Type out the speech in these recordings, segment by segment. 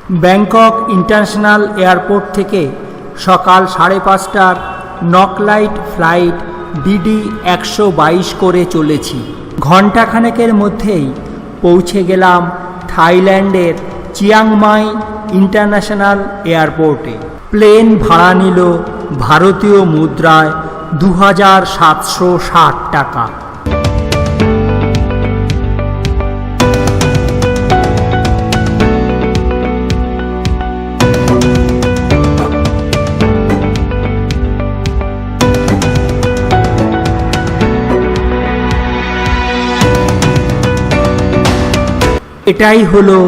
Bangkok international airport থেকে সকাল 5:30টার নকলাইট flight DD 122 করে চলেছি। ঘণ্টাখানেকের মধ্যেই পৌঁছে গেলাম থাইল্যান্ডের চিয়াংমাই ইন্টারন্যাশনাল এয়ারপোর্টে। প্লেন ভাড়া নিল ভারতীয় মুদ্রায় 2760 টাকা। এটাই হলো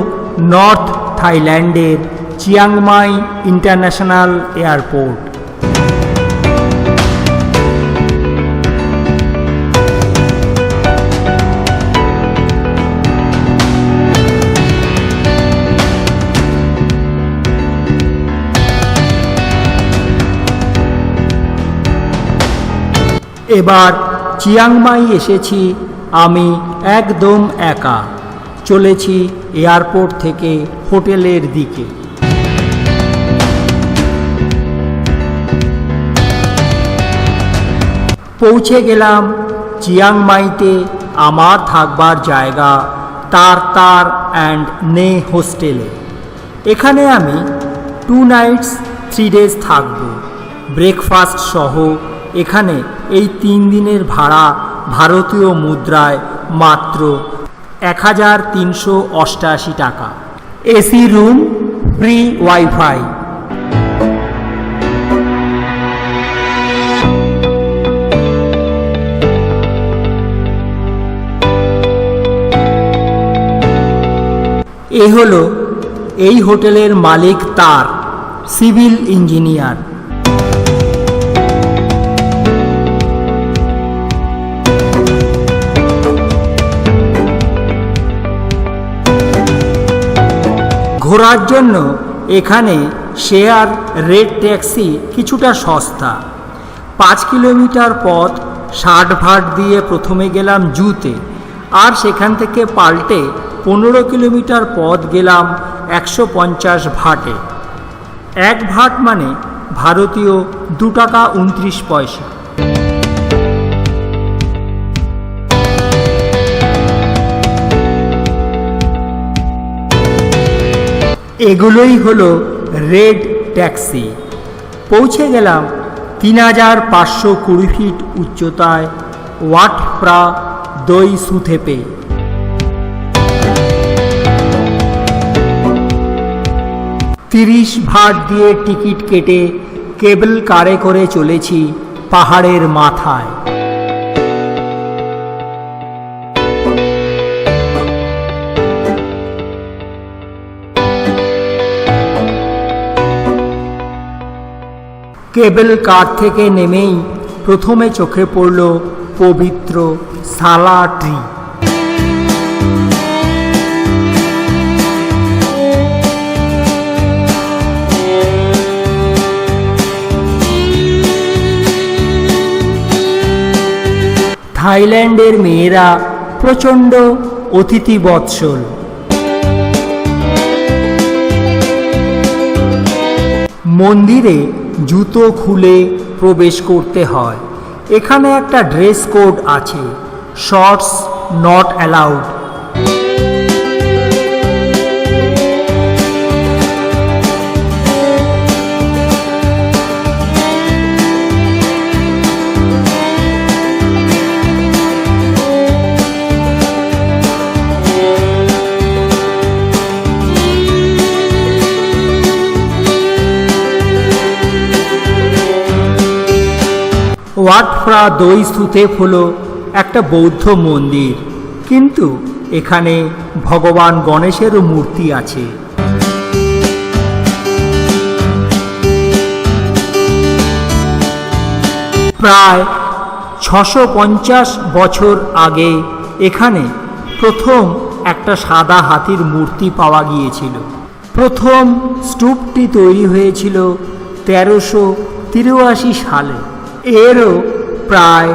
নর্থ থাইল্যান্ডের চিয়াংমাই ইন্টারন্যাশনাল এয়ারপোর্ট। এবার চিয়াংমাই এসেছি আমি একদম একা। চলেছি এয়ারপোর্ট থেকে হোটেলের দিকে। পৌঁছে গেলাম চিয়াংমাইতে আমার থাকবার জায়গা তার অ্যান্ড নে হোস্টেলে। এখানে আমি 2 nights 3 days থাকব। ব্রেকফাস্ট সহ এখানে এই 3 দিনের ভাড়া ভারতীয় মুদ্রায় মাত্র 1388 টাকা। AC room, free wifi. এই হলো এই হোটেলের মালিক, তার সিভিল ইঞ্জিনিয়ার। ঘোরার জন্য এখানে শেয়ার রেড ট্যাক্সি কিছুটা সস্তা। 5 কিলোমিটার পথ 60 ভাট দিয়ে প্রথমে গেলাম জুতে, আর সেখান থেকে পাল্টে 15 কিলোমিটার পথ গেলাম 150 ভাটে। 1 ভাট মানে ভারতীয় 2 টাকা 29 পয়সা। এগুলোই হলো রেড ট্যাক্সি। পৌঁছে গেলাম 3520 ফিট উচ্চতায় ওয়াট প্রা দই সুথেপে। $30 ভাট দিয়ে টিকিট কেটে কেবল কারে করে চলেছি পাহাড়ের মাথায়। কেবল কার থেকে নেমেই প্রথমে চোখে পড়ল পবিত্র সালা ট্রি। থাইল্যান্ডের মেয়েরা প্রচণ্ড অতিথিবৎসল। মন্দিরে জুতো খুলে প্রবেশ করতে হয়। এখানে একটা ড্রেস কোড আছে, শর্টস নট অ্যালাউড। ওয়াট প্রা দই সুথেপ হলো একটা বৌদ্ধ মন্দির, কিন্তু এখানে ভগবান গণেশেরও মূর্তি আছে। প্রায় 650 বছর আগে এখানে প্রথম একটা সাদা হাতির মূর্তি পাওয়া গিয়েছিল। প্রথম স্তূপটি তৈরি হয়েছিল 1383 সালে। এরও প্রায়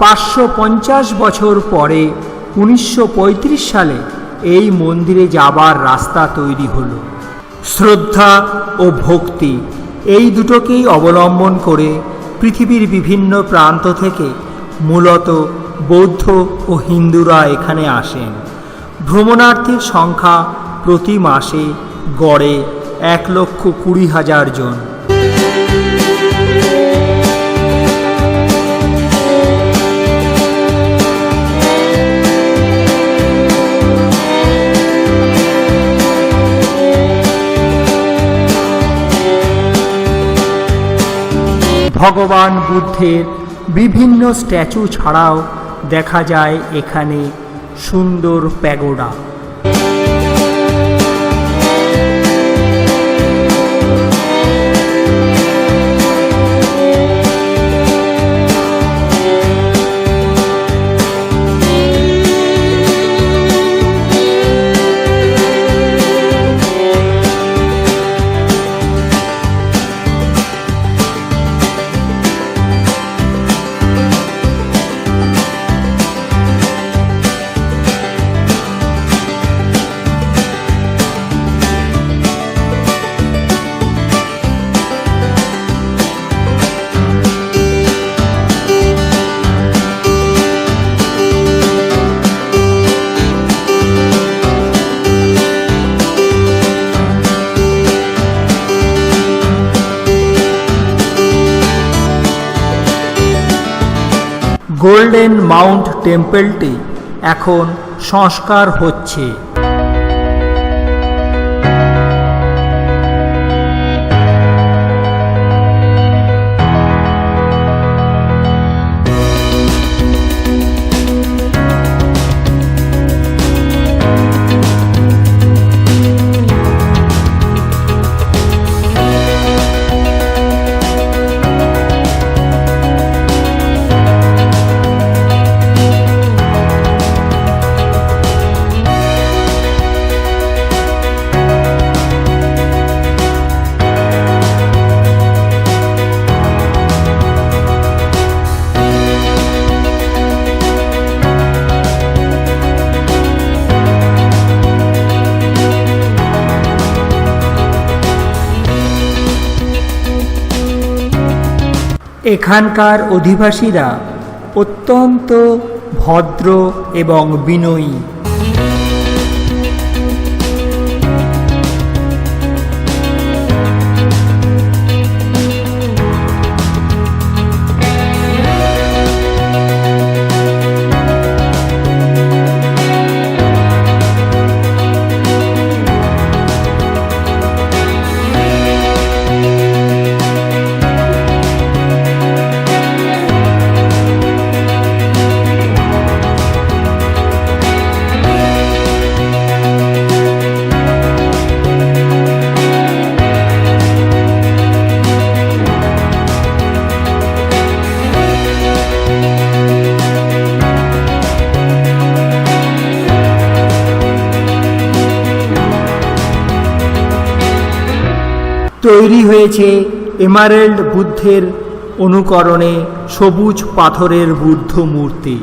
550 বছর পরে 1935 সালে এই মন্দিরে যাবার রাস্তা তৈরি হলো। শ্রদ্ধা ও ভক্তি এই দুটোকেই অবলম্বন করে পৃথিবীর বিভিন্ন প্রান্ত থেকে মূলত বৌদ্ধ ও হিন্দুরা এখানে আসেন। ভ্রমণার্থীর সংখ্যা প্রতি মাসে গড়ে 1,20,000 জন। ভগবান বুদ্ধের বিভিন্ন স্ট্যাচু ছাড়াও দেখা যায় এখানে সুন্দর প্যাগোডা। গোল্ডেন মাউন্ট টেম্পলটি এখন সংস্কার হচ্ছে। এখানকার অধিবাসীরা অত্যন্ত ভদ্র এবং বিনয়ী। তৈরি হয়েছে এমারেল্ড বুদ্ধের অনুকরণে সবুজ পাথরের বুদ্ধ মূর্তি।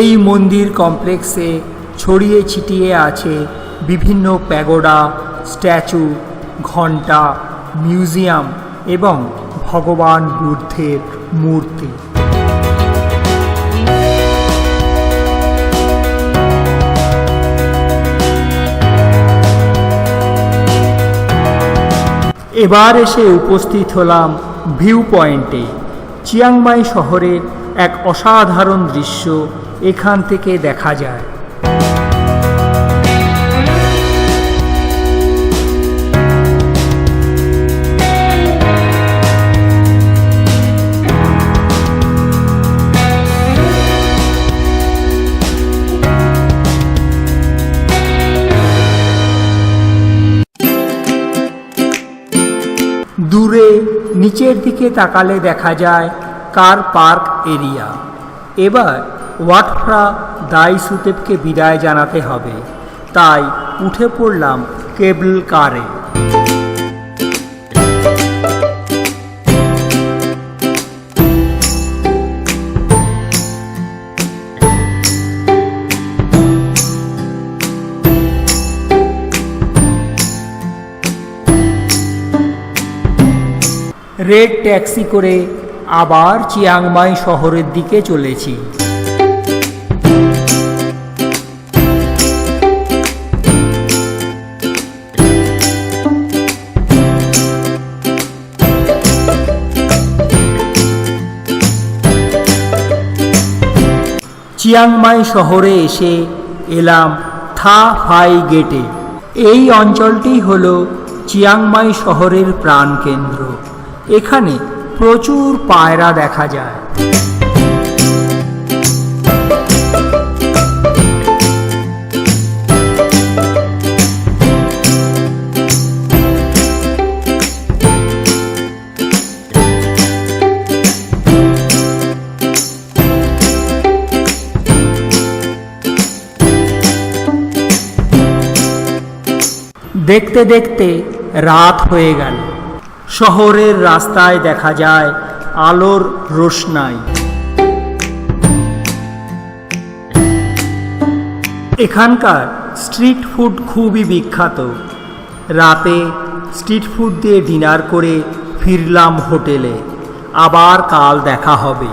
এই মন্দির কমপ্লেক্সে ছড়িয়ে ছিটিয়ে আছে বিভিন্ন প্যাগোডা, স্ট্যাচু, ঘণ্টা, মিউজিয়াম এবং ভগবান বুদ্ধের মূর্তি। এবার এসে উপস্থিত হলাম ভিউ পয়েন্টে। চিয়াংমাই শহরের এক অসাধারণ দৃশ্য এখান থেকে দেখা যায়। নিচের দিকে তাকালে দেখা যায় কার পার্ক এরিয়া। এবার ওয়াটফ্রা দাই সুতেবকে বিদায় জানাতে হবে, তাই উঠে পড়লাম কেবল কারে। রেড ট্যাক্সি করে আবার চিয়াংমাই শহরের দিকে চলেছি। চিয়াংমাই শহরে এসে এলাম থা ফাই গেটে। এই অঞ্চলটি হল চিয়াংমাই শহরের প্রাণকেন্দ্র। এখানে প্রচুর পায়রা দেখা যায়। দেখতে দেখতে রাত হয়ে গেল। শহরের রাস্তায় দেখা যায় আলোর রোশনাই। এখানকার স্ট্রিট ফুড খুবই বিখ্যাত। রাতে স্ট্রিট ফুড দিয়ে ডিনার করে ফিরলাম হোটেলে। আবার কাল দেখা হবে।